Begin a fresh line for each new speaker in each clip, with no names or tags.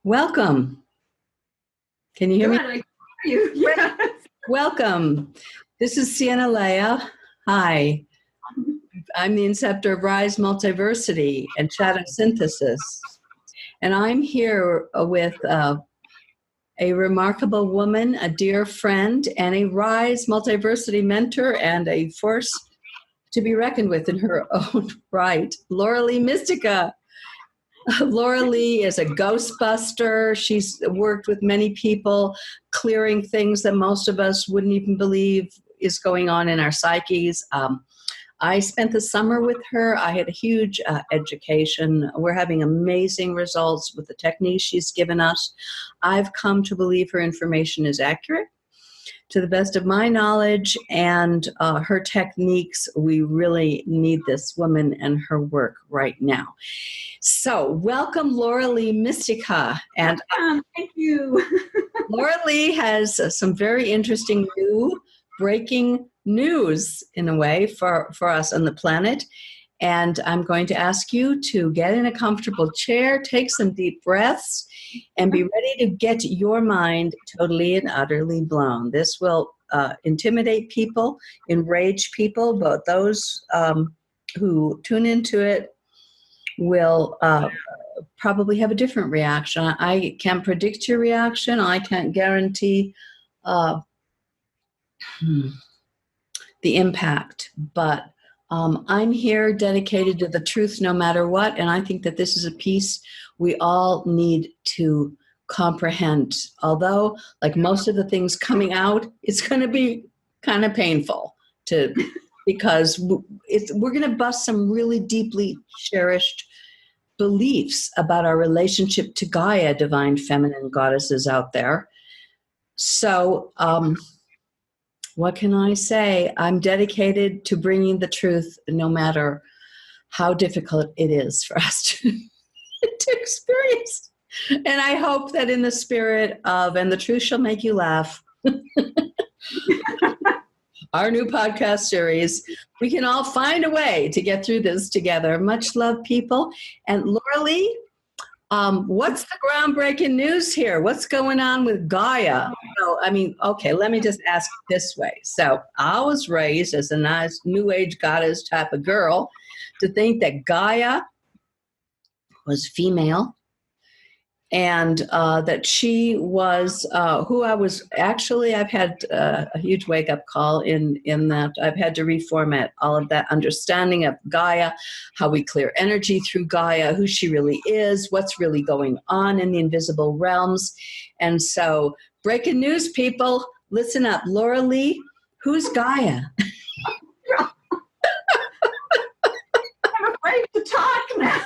Welcome. Can you hear me?
I hear you. Yes.
Welcome. This is Sienna Lea. Hi. I'm the inceptor of Rise Multiversity and Shadow Synthesis. And I'm here with a remarkable woman, a dear friend, and a Rise Multiversity mentor and a force to be reckoned with in her own right, Lee Mistycah. Lee is a ghostbuster. She's worked with many people, clearing things that most of us wouldn't even believe is going on in our psyches. I spent the summer with her. I had a huge education. We're having amazing results with the techniques she's given us. I've come to believe her information is accurate. To the best of my knowledge and her techniques, we really need this woman and her work right now. So, welcome, Lee Mistycah. And
thank you.
Lee has some very interesting new breaking news, in a way, for us on the planet. And I'm going to ask you to get in a comfortable chair, take some deep breaths, and be ready to get your mind totally and utterly blown. This will intimidate people, enrage people, but those who tune into it will probably have a different reaction. I can't predict your reaction. I can't guarantee the impact, but I'm here dedicated to the truth no matter what, and I think that this is a piece we all need to comprehend. Although, like most of the things coming out, it's going to be kind of painful because we're going to bust some really deeply cherished beliefs about our relationship to Gaia, divine feminine goddesses out there. So, what can I say? I'm dedicated to bringing the truth no matter how difficult it is for us to experience. And I hope that in the spirit of, and the truth shall make you laugh, our new podcast series, we can all find a way to get through this together. Much love, people. And Lee, what's the groundbreaking news here? What's going on with Gaia? Okay, let me just ask this way. So I was raised as a nice new age goddess type of girl to think that Gaia was female and that she was who I was. Actually, I've had a huge wake-up call in that I've had to reformat all of that understanding of Gaia, how we clear energy through Gaia, who she really is, what's really going on in the invisible realms. And so, breaking news, people, listen up. Lee, who's Gaia?
I'm afraid to talk now.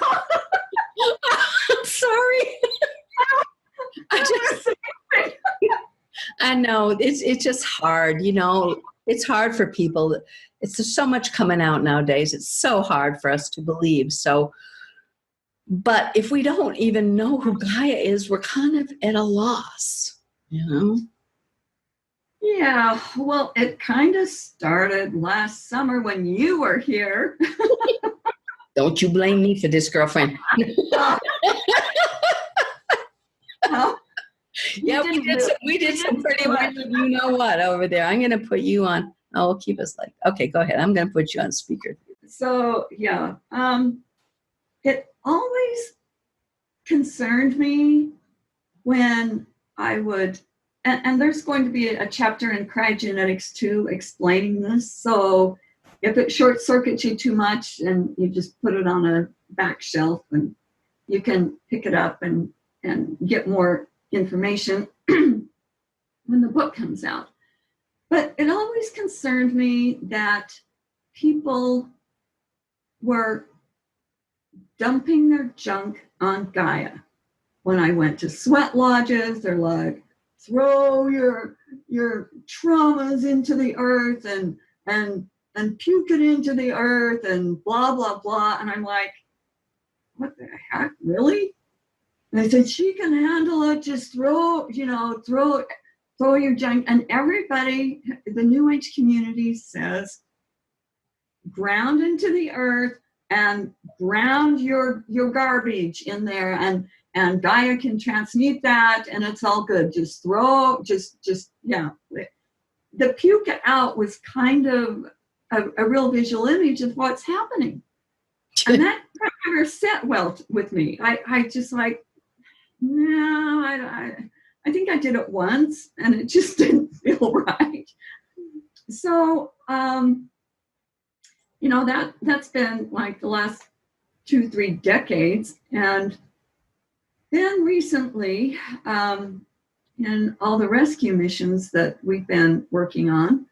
I'm sorry. I know it's just hard, it's hard for people. There's so much coming out nowadays. It's so hard for us to believe. So, but if we don't even know who Gaia is, we're kind of at a loss,
Yeah, well, it kind of started last summer when you were here.
Don't you blame me for this, girlfriend.
Well,
yeah, we did some pretty much you know what over there. I'm going to put you on. We'll keep us like, okay, go ahead. I'm going to put you on speaker.
So, yeah, it always concerned me when I would, and there's going to be a chapter in cryogenetics too explaining this. So if it short circuits you too much and you just put it on a back shelf and you can pick it up and get more information when the book comes out. But it always concerned me that people were dumping their junk on Gaia. When I went to sweat lodges, they're like, throw your traumas into the earth and puke it into the earth and blah, blah, blah. And I'm like, what the heck, really? And I said, she can handle it. Just throw your junk. And everybody, the New Age community says, ground into the earth and ground your garbage in there, and Gaia can transmute that, and it's all good. Just yeah. The puke it out was kind of a real visual image of what's happening. And that never set well with me. I just like, no, I think I did it once and it just didn't feel right. So, that's been like the last 2-3 decades. And then recently, in all the rescue missions that we've been working on,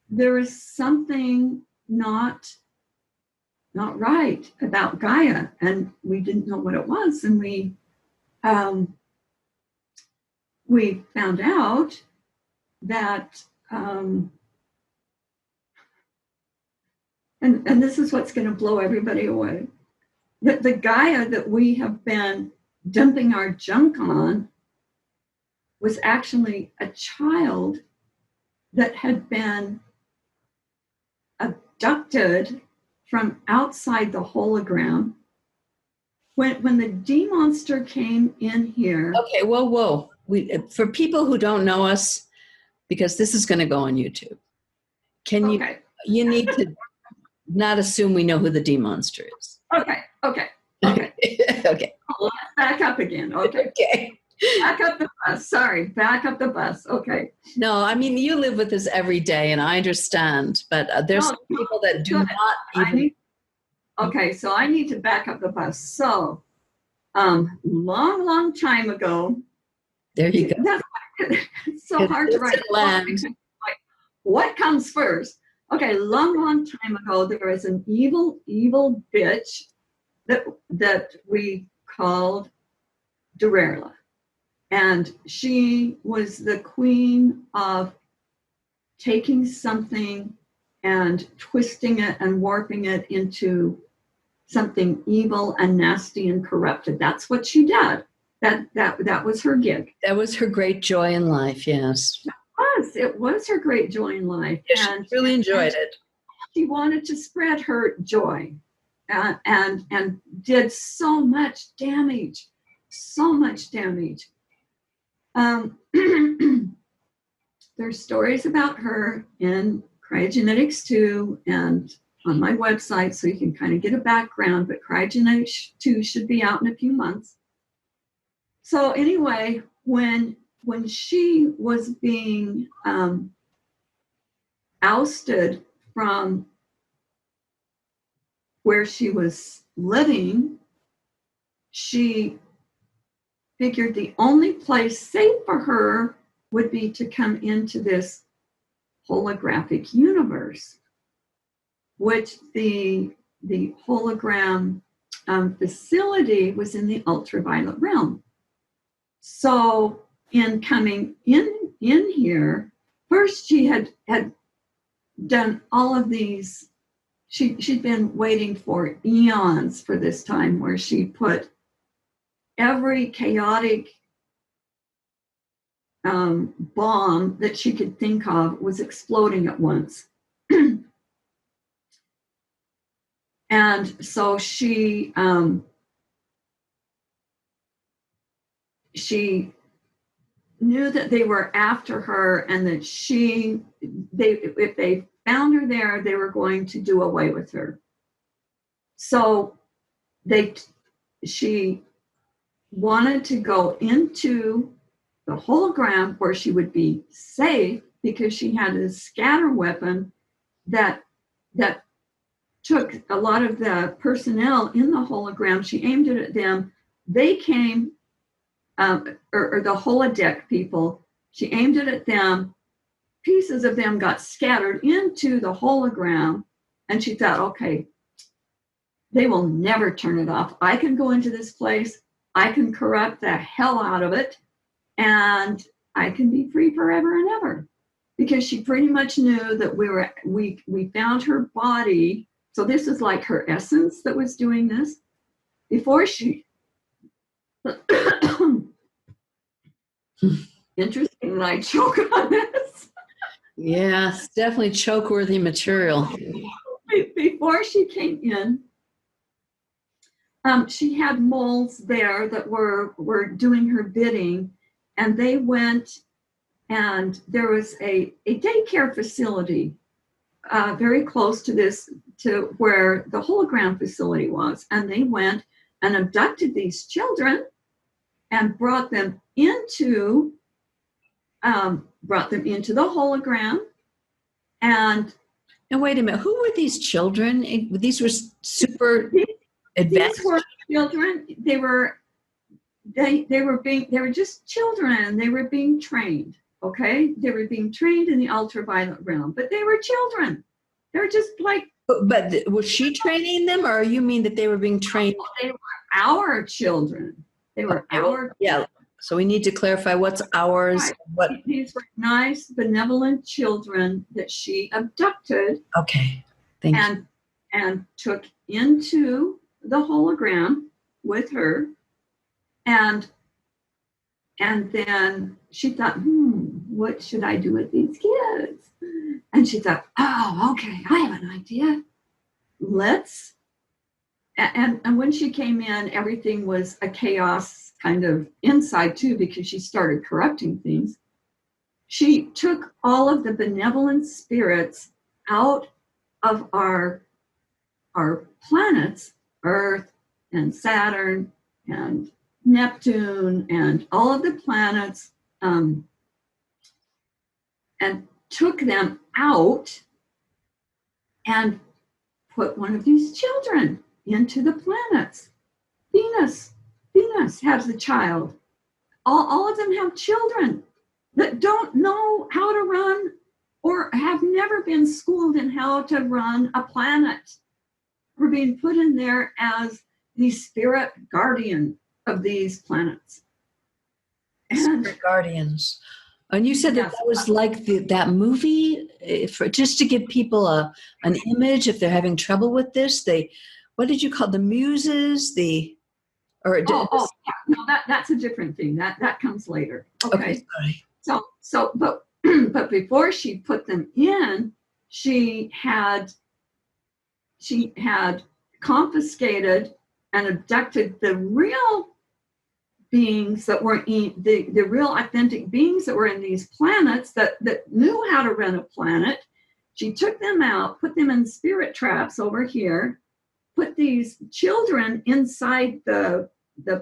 there is something not right about Gaia, and we didn't know what it was. And we found out that, and this is what's going to blow everybody away, that the Gaia that we have been dumping our junk on was actually a child that had been abducted from outside the hologram. When the D-monster came in here.
Okay, whoa. For people who don't know us, because this is going to go on YouTube, you need to not assume we know who the D-monster is.
Okay.
Okay.
Let's back up again. Okay. Back up the bus. Sorry, back up the bus. Okay.
No, I mean, you live with us every day, and I understand, but there's some people that do not even...
Okay, so I need to back up the bus. So, long time ago...
There you go.
It's so hard to write. Like, what comes first? Okay, long time ago, there was an evil bitch that we called Derp Ella. And she was the queen of taking something and twisting it and warping it into something evil and nasty and corrupted. That's what she did. That was her gig.
That was her great joy in life, yes.
It was her great joy in life.
Yeah,
and
she really enjoyed it.
She wanted to spread her joy and did so much damage. There's stories about her in Cryogenetics 2 and on my website, so you can kind of get a background, but Cryogenetics 2 should be out in a few months. So anyway, when she was being ousted from where she was living, she figured the only place safe for her would be to come into this holographic universe, which the hologram facility was in the ultraviolet realm. So in coming in here, first she had done all of these, she'd been waiting for eons for this time, where she put every chaotic bomb that she could think of was exploding at once. And so she knew that they were after her, and that if they found her there, they were going to do away with her. So she wanted to go into the hologram where she would be safe, because she had a scatter weapon that took a lot of the personnel in the hologram. She aimed it at them. They came, or the holodeck people, she aimed it at them. Pieces of them got scattered into the hologram, and she thought, okay, they will never turn it off. I can go into this place, I can corrupt the hell out of it, and I can be free forever and ever. Because she pretty much knew that we found her body So this is like her essence that was doing this before she. Interesting that I choke on this.
Yeah, it's definitely choke-worthy material.
Before she came in, she had moles there that were doing her bidding, and they went, and there was a daycare facility very close to where the hologram facility was, and they went and abducted these children and brought them into the hologram. And
wait a minute, who were these children? These were super advanced.
These were children. They were just children. They were being trained. Okay, they were being trained in the ultraviolet realm, but they were children. They were just like.
But was she training them, or you mean that they were being trained?
They were our children. They were our.
Yeah. So we need to clarify what's ours.
Right.
What
These were nice, benevolent children that she abducted.
Okay. Thank you.
And took into the hologram with her, and then she thought, what should I do with these kids? And she thought, oh, okay, I have an idea. Let's. And when she came in, everything was a chaos kind of inside too, because she started corrupting things. She took all of the benevolent spirits out of our planets, Earth and Saturn and Neptune and all of the planets, and took them out and put one of these children into the planets. Venus has a child. All of them have children that don't know how to run or have never been schooled in how to run a planet. We're being put in there as the spirit guardian of these planets.
Spirit guardians. And you said that was like that movie, for just to give people an image if they're having trouble with this. What did you call the muses?
No, that's a different thing. That comes later. Okay. Sorry. So, but before she put them in, she had confiscated and abducted the real beings that were in the real authentic beings that were in these planets that knew how to run a planet. She took them out, put them in spirit traps over here, put these children inside the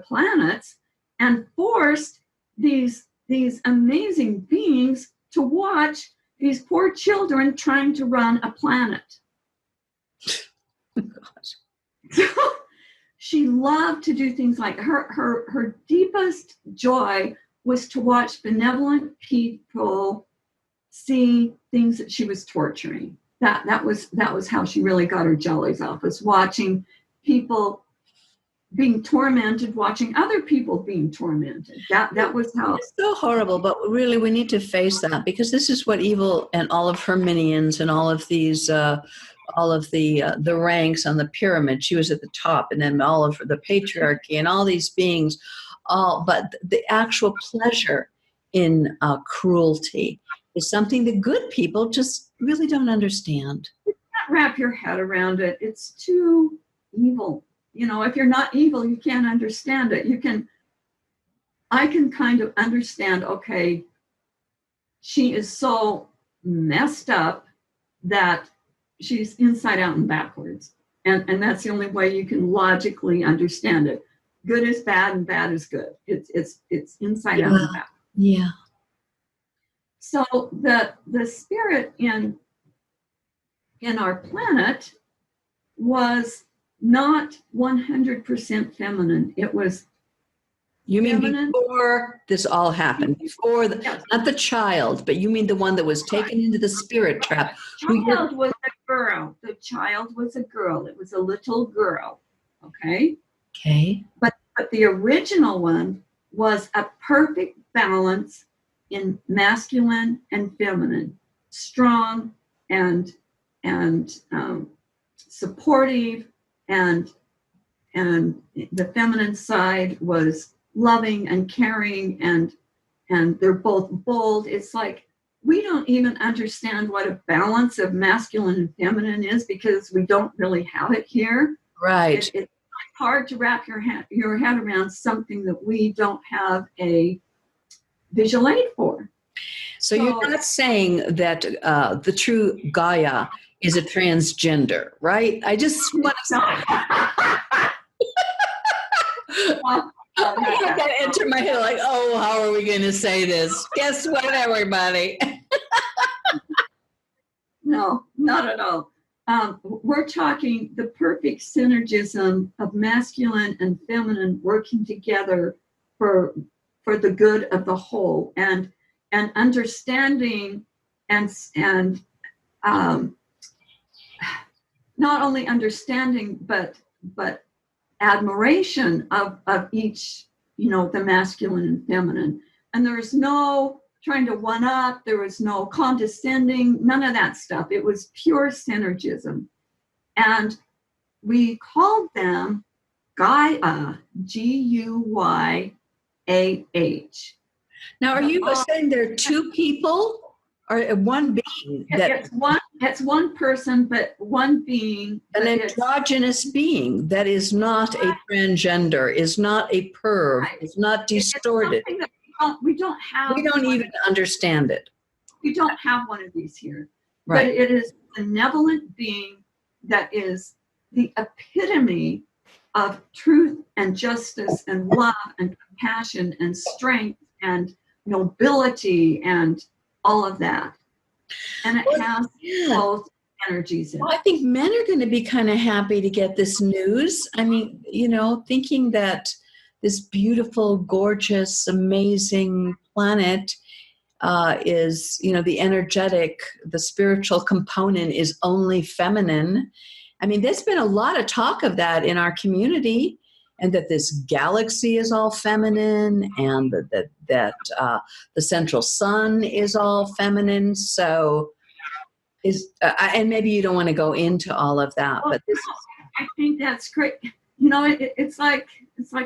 planets, and forced these amazing beings to watch these poor children trying to run a planet. So she loved to do things like her deepest joy was to watch benevolent people see things that she was torturing. That was how she really got her jellies off, was watching people being tormented, watching other people being tormented. That was how.
It's so horrible, but really we need to face that, because this is what evil and all of her minions and all of these, all of the ranks on the pyramid. She was at the top, and then all of the patriarchy and all these beings. But the actual pleasure in cruelty is something the good people just really don't understand.
You can't wrap your head around it. It's too evil. If you're not evil, you can't understand it. I can kind of understand, okay, she is so messed up that she's inside out and backwards. And that's the only way you can logically understand it. Good is bad and bad is good. It's inside out and backwards.
Yeah.
So the spirit in our planet was not 100% feminine. It was.
You mean
feminine.
Before this all happened? Before
Yes.
Not the child, but you mean the one that was taken into the spirit trap?
The child was a girl. The child was a girl. It was a little girl. Okay.
Okay.
But the original one was a perfect balance in masculine and feminine, strong and supportive, and the feminine side was loving and caring, and they're both bold. It's like we don't even understand what a balance of masculine and feminine is because we don't really have it here.
Right.
It's hard to wrap your head around something that we don't have a visual aid for.
So you're not saying that the true Gaia is a transgender, right? I just want to say. I got to enter my head like, oh, how are we going to say this? Guess what, everybody?
No, not at all. We're talking the perfect synergism of masculine and feminine working together for the good of the whole, and understanding and not only understanding but admiration of each, the masculine and feminine. And there's no trying to one up, there was no condescending, none of that stuff. It was pure synergism. And we called them Gaia, Guyah.
Now, are you saying there are two people or one being?
It's one person, but one being.
An androgynous being that is not a transgender, is not a perv, right. Is not distorted.
We don't have.
We don't even understand it.
We don't have one of these here.
Right.
But it is a benevolent being that is the epitome of truth and justice and love and compassion and strength and nobility and all of that. And it has both energies in it.
Well, I think men are going to be kind of happy to get this news. I mean, thinking that this beautiful, gorgeous, amazing planet is, the energetic, the spiritual component is only feminine. I mean, there's been a lot of talk of that in our community, and that this galaxy is all feminine, and that the central sun is all feminine. So, and maybe you don't want to go into all of that, but
I think that's great. It's like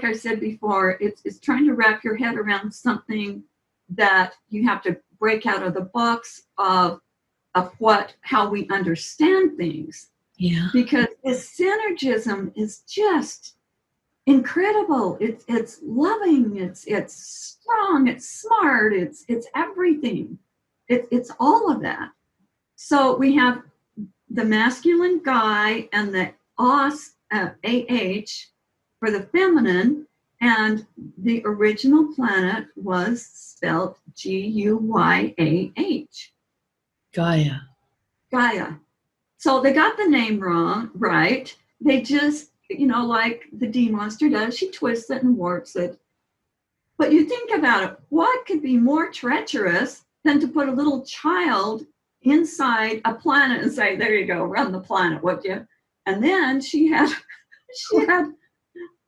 I said before. It's trying to wrap your head around something that you have to break out of the box of how we understand things.
Yeah.
Because this synergism is just incredible. It's loving. It's strong. It's smart. It's everything. It's all of that. So we have the masculine guy and the AH for the feminine, and the original planet was spelled Guyah. Gaia. So they got the name wrong, right? They just, like the D monster does, she twists it and warps it. But you think about it, what could be more treacherous than to put a little child inside a planet and say, there you go, run the planet, would you? And then she had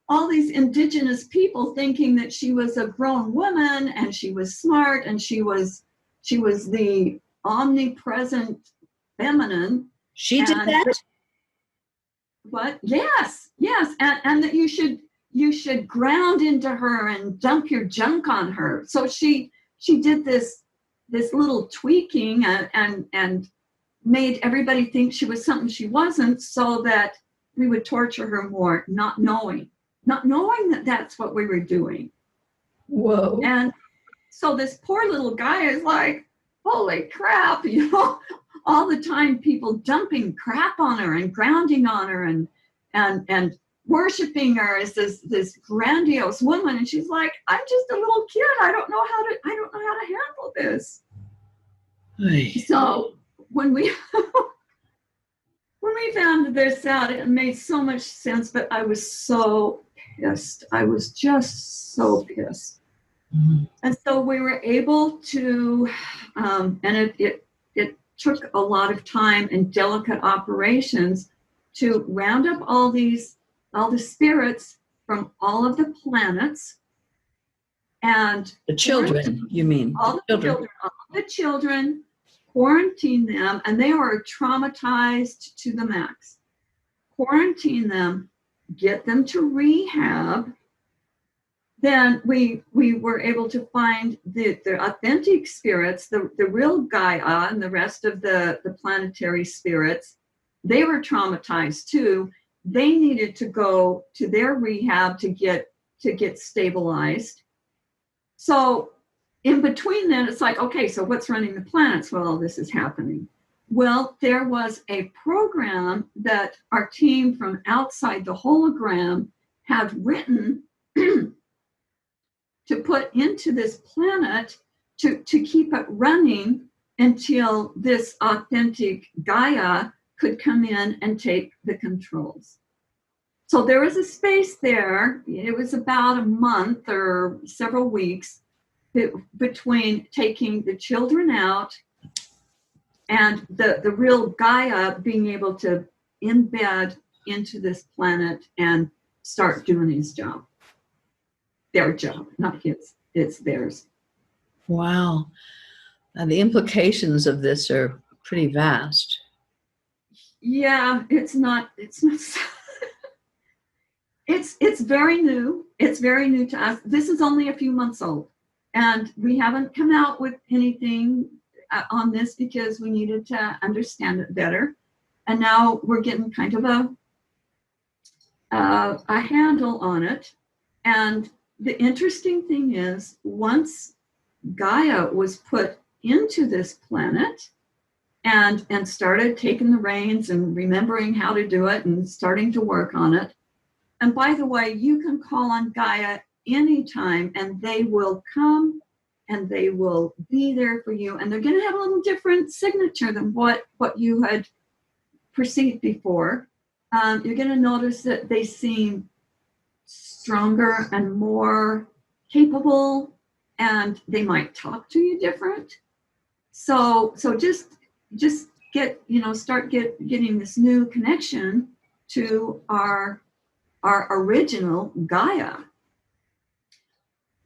all these indigenous people thinking that she was a grown woman and she was smart and she was the omnipresent feminine.
She did that?
What? Yes. And that you should ground into her and dump your junk on her. So she did this little tweaking and made everybody think she was something she wasn't, so that we would torture her more, not knowing that that's what we were doing.
Whoa. And
so this poor little guy is like, holy crap, all the time people dumping crap on her and grounding on her and worshiping her as this grandiose woman, and she's like, I'm just a little kid. I don't know how to handle this.
Hey.
So when we found this out, it made so much sense, but I was so pissed. I was just so pissed. Mm-hmm. And so we were able to, and it took a lot of time and delicate operations to round up all the spirits from all of the planets, and
the children, you mean?
All the children, quarantine them, and they are traumatized to the max. quarantine them, get them to rehab. Then we were able to find the authentic spirits, the real Gaia and the rest of the planetary spirits. They were traumatized too. They needed to go to their rehab to get stabilized. So in between then, it's like, okay, so what's running the planets while all this is happening? Well, there was a program that our team from outside the hologram had written to put into this planet to keep it running until this authentic Gaia could come in and take the controls. So there was a space there. It was about a month or several weeks between taking the children out and the real Gaia being able to embed into this planet and start doing his job. Their job, not his, it's theirs.
Wow. The implications of this are pretty vast.
Yeah, it's very new. It's very new to us. This is only a few months old, and we haven't come out with anything on this because we needed to understand it better. And now we're getting kind of a handle on it. And the interesting thing is, once Gaia was put into this planet and started taking the reins and remembering how to do it and starting to work on it. And by the way, you can call on Gaia anytime and they will come and they will be there for you. And they're going to have a little different signature than what you had perceived before. You're going to notice that they seem stronger and more capable, and they might talk to you different. So just get, start getting this new connection to our original Gaia.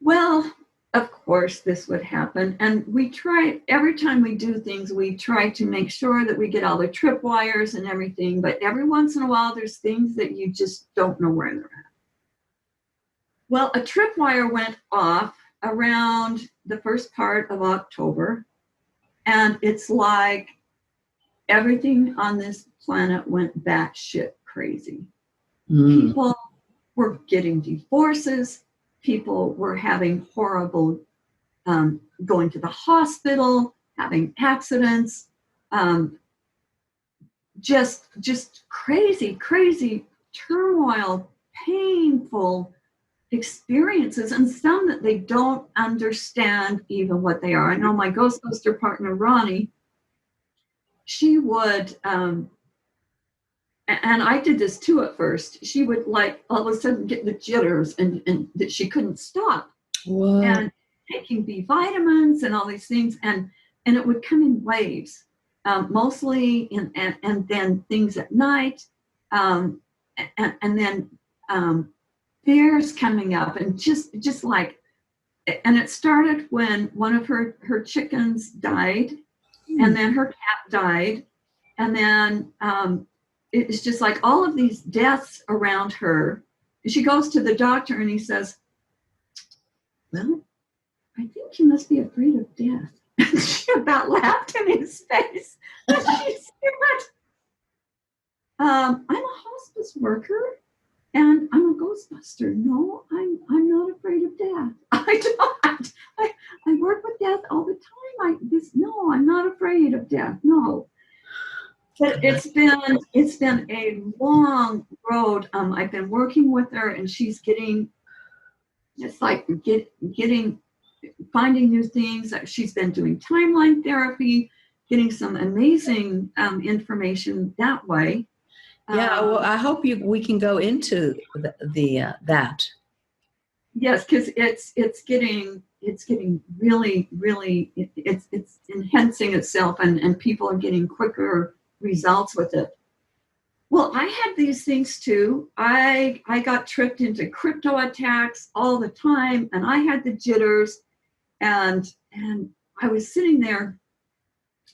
Well, of course this would happen, and we try, every time we do things, we try to make sure that we get all the tripwires and everything, but every once in a while there's things that you just don't know where they're at. Well, a tripwire went off around the first part of October, and it's like everything on this planet went batshit crazy. People were getting divorces. People were having horrible, going to the hospital, having accidents, just crazy turmoil, painful experiences, and some that they don't understand even what they are. I know my Ghostbuster partner, Ronnie, she would, and I did this too at first, she would like all of a sudden get the jitters and that she couldn't stop.
Whoa.
And taking B vitamins and all these things, and it would come in waves, mostly and then things at night, and then fears coming up, and just like, and it started when one of her chickens died, and then her cat died, and then it's just like all of these deaths around her. And she goes to the doctor and he says, well, I think you must be afraid of death. And she about laughed in his face. And she said, I'm a hospice worker and I'm a Ghostbuster. No, I'm not afraid of death. I work with death all the time. I'm not afraid of death. No. But it's been a long road. I've been working with her, and she's getting, it's like finding new things. She's been doing timeline therapy, getting some amazing information that way.
Yeah, well, I hope we can go into that.
Yes, because it's getting really it's enhancing itself, and people are getting quicker results with it. Well, I had these things too. I got tricked into crypto attacks all the time, and I had the jitters, and I was sitting there,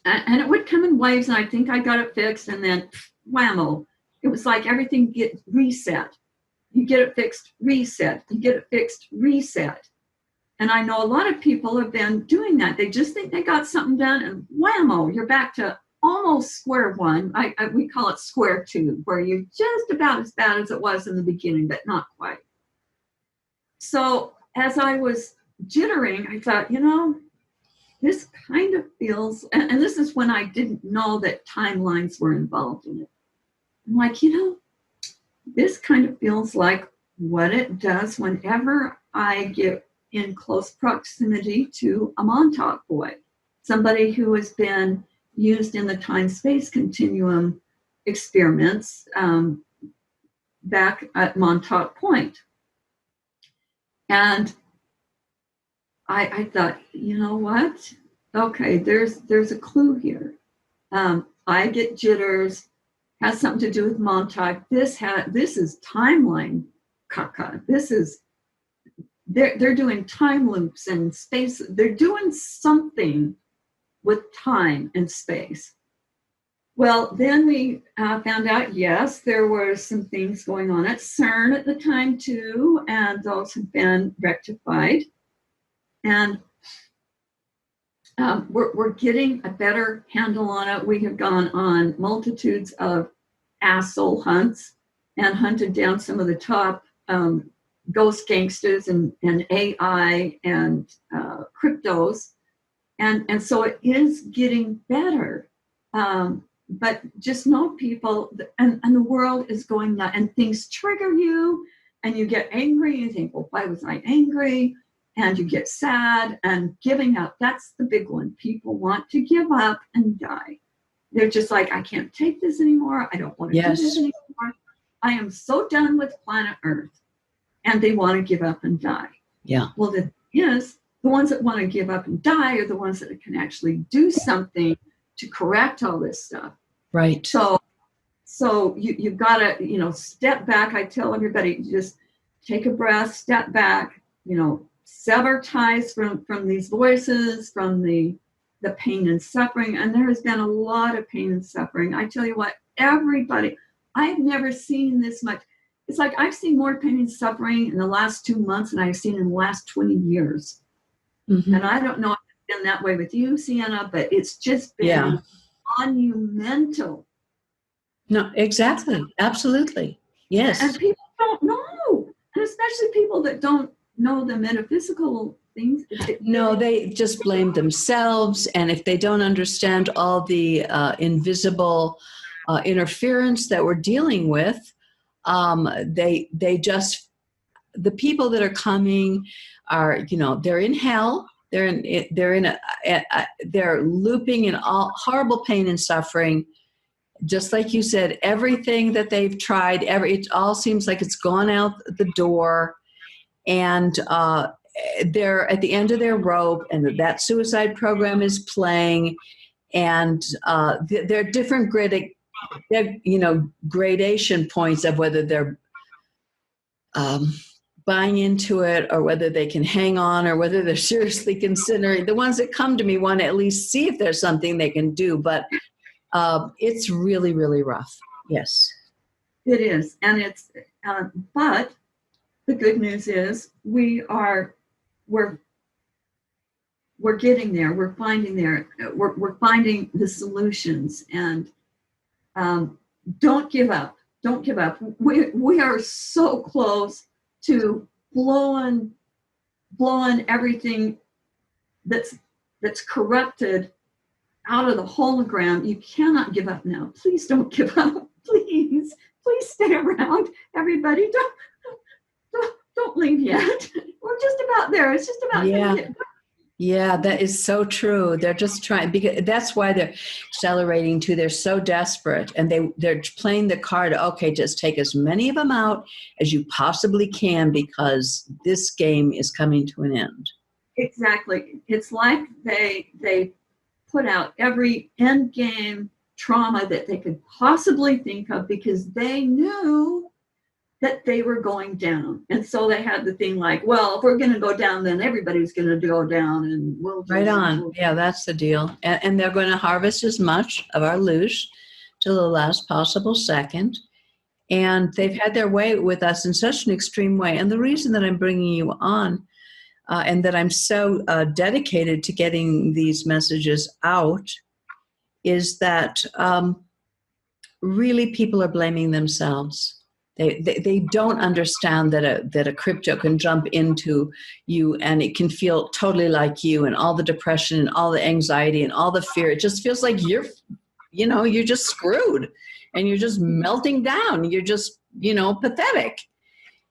and it would come in waves, and I think I got it fixed, and then whammo, it was like everything get reset. You get it fixed, reset. You get it fixed, reset. And I know a lot of people have been doing that. They just think they got something done and whammo, you're back to almost square one. We call it square two, where you're just about as bad as it was in the beginning, but not quite. So as I was jittering, I thought, this kind of feels, and this is when I didn't know that timelines were involved in it. I'm like, this kind of feels like what it does whenever I get in close proximity to a Montauk boy, somebody who has been used in the time-space continuum experiments back at Montauk Point. And I thought, you know what? Okay, there's a clue here. I get jitters, has something to do with Montauk. This is timeline caca. They're doing time loops and space. They're doing something with time and space. Well, then we found out, yes, there were some things going on at CERN at the time too, and those have been rectified. And we're getting a better handle on it. We have gone on multitudes of asshole hunts and hunted down some of the top ghost gangsters and AI and cryptos. And so it is getting better. But just know people, and the world is going nuts, and things trigger you, and you get angry, and you think, well, why was I angry? And you get sad, and giving up, that's the big one. People want to give up and die. They're just like, I can't take this anymore. I don't want to do this anymore. I am so done with planet Earth. And they want to give up and die.
Yeah.
Well, the thing is, the ones that want to give up and die are the ones that can actually do something to correct all this stuff.
Right.
So you've got to, step back. I tell everybody, just take a breath, step back, sever ties from these voices, from the pain and suffering. And there has been a lot of pain and suffering. I tell you what, everybody, I've never seen this much. It's like I've seen more pain and suffering in the last 2 months than I've seen in the last 20 years. Mm-hmm. And I don't know if it's been that way with you, Sienna, but it's just been monumental.
No, exactly. Absolutely. Yes.
And people don't know. And especially people that don't know the metaphysical things.
No, they just blame themselves. And if they don't understand all the invisible interference that we're dealing with, they just, the people that are coming are, they're in hell. They're looping in all horrible pain and suffering. Just like you said, everything that they've tried, it all seems like it's gone out the door, and they're at the end of their rope, and that suicide program is playing, and there are different gradation points of whether they're buying into it or whether they can hang on or whether they're seriously considering. The ones that come to me want to at least see if there's something they can do, but it's really, really rough. Yes.
It is. And it's, but the good news is we're getting there. We're finding we're finding the solutions, and don't give up. Don't give up. We are so close to blowing everything that's corrupted out of the hologram. You cannot give up now. Please don't give up. Please stay around. Everybody, don't leave yet. We're just about there. It's just about there.
Yeah, that is so true. They're just trying, because that's why they're accelerating too. They're so desperate, and they're playing the card. Okay, just take as many of them out as you possibly can, because this game is coming to an end.
Exactly. It's like they put out every end game trauma that they could possibly think of, because they knew that they were going down. And so they had the thing like, well, if we're going to go down, then everybody's going to go down, and we'll
right on. Yeah, that's the deal. And they're going to harvest as much of our loose till the last possible second. And they've had their way with us in such an extreme way. And the reason that I'm bringing you on and that I'm so dedicated to getting these messages out is that really people are blaming themselves. They don't understand that a crypto can jump into you and it can feel totally like you, and all the depression and all the anxiety and all the fear. It just feels like you're just screwed and you're just melting down. You're just, pathetic.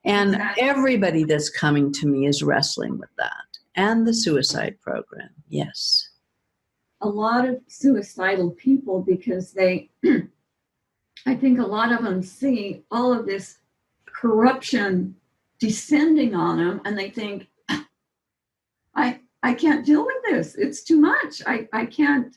And everybody that's coming to me is wrestling with that. And the suicide program. Yes.
A lot of suicidal people, because I think a lot of them see all of this corruption descending on them, and they think, I can't deal with this. It's too much. I can't.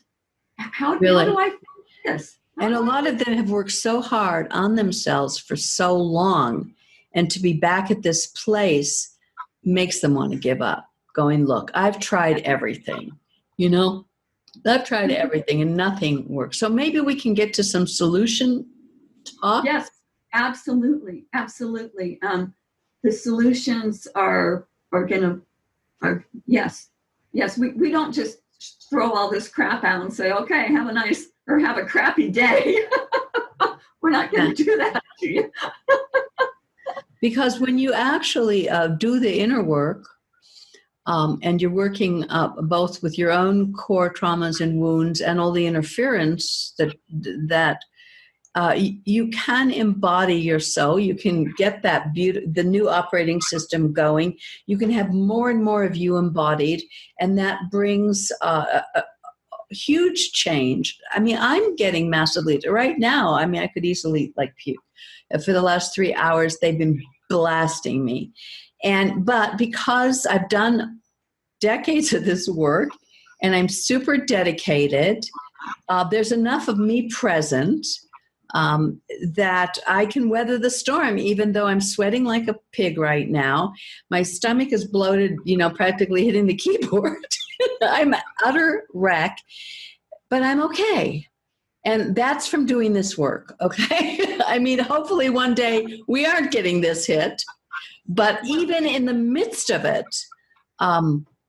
How do I fix this?
And a lot of them have worked so hard on themselves for so long, and to be back at this place makes them want to give up, going, look, I've tried everything, I've tried everything and nothing works. So maybe we can get to some solution talk.
Yes, absolutely. Absolutely. The solutions are yes. We don't just throw all this crap out and say, okay, have a crappy day. We're not going to do that to you.
Because when you actually do the inner work, and you're working both with your own core traumas and wounds and all the interference that you can embody your soul. You can get the new operating system going. You can have more and more of you embodied, and that brings a huge change. I mean, I'm getting massively right now. I mean, I could easily puke. For the last 3 hours, they've been blasting me. But because I've done decades of this work and I'm super dedicated, there's enough of me present that I can weather the storm, even though I'm sweating like a pig right now. My stomach is bloated, practically hitting the keyboard. I'm an utter wreck, but I'm okay. And that's from doing this work, okay? I mean, hopefully one day we aren't getting this hit. But even in the midst of it,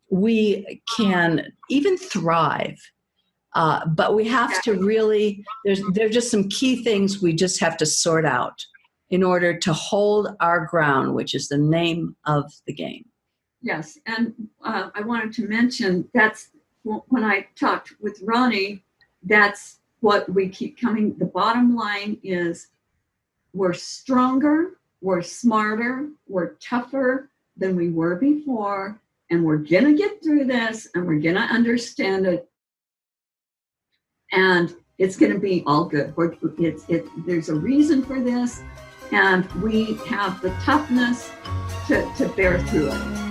we can even thrive. But we have to really, there's just some key things we just have to sort out in order to hold our ground, which is the name of the game.
Yes, and I wanted to mention, that's when I talked with Ronnie, that's what we keep coming. The bottom line is we're stronger, we're smarter, we're tougher than we were before, and we're going to get through this, and we're going to understand it, and it's going to be all good. There's a reason for this, and we have the toughness to bear through it.